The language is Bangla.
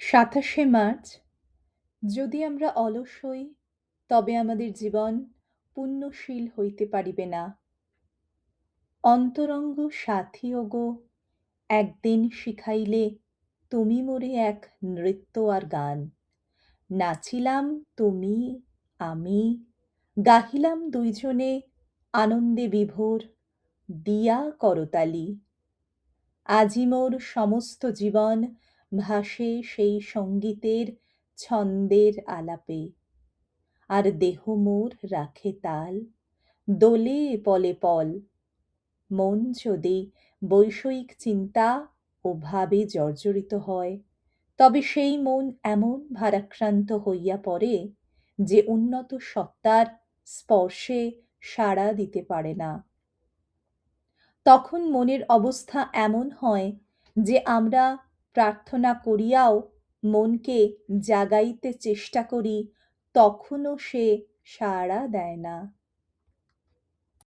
২৭শে মার্চ। যদি আমরা অলস হই, তবে আমাদের জীবন পুণ্যশীল হইতে পারিবে না। অন্তরঙ্গ সাথী ওগো, একদিন শিখাইলে তুমি মোরে এক নৃত্য আর গান। নাচিলাম তুমি আমি, গাহিলাম দুইজনে আনন্দে বিভোর, দিয়া করতালি। আজি মোর সমস্ত জীবন ভাসে সেই সঙ্গীতের ছন্দের আলাপে। আর দেহ মোর রাখে তাল, দোলে পলে পল। মন যদি বৈষয়িক চিন্তা ও ভাবে জর্জরিত হয়, তবে সেই মন এমন ভারাক্রান্ত হইয়া পড়ে যে উন্নত সত্তার স্পর্শে সাড়া দিতে পারে না। তখন মনের অবস্থা এমন হয় যে আমরা প্রার্থনা করিয়াও মনকে জাগাইতে চেষ্টা করি, তখনও সে সাড়া দেয় না।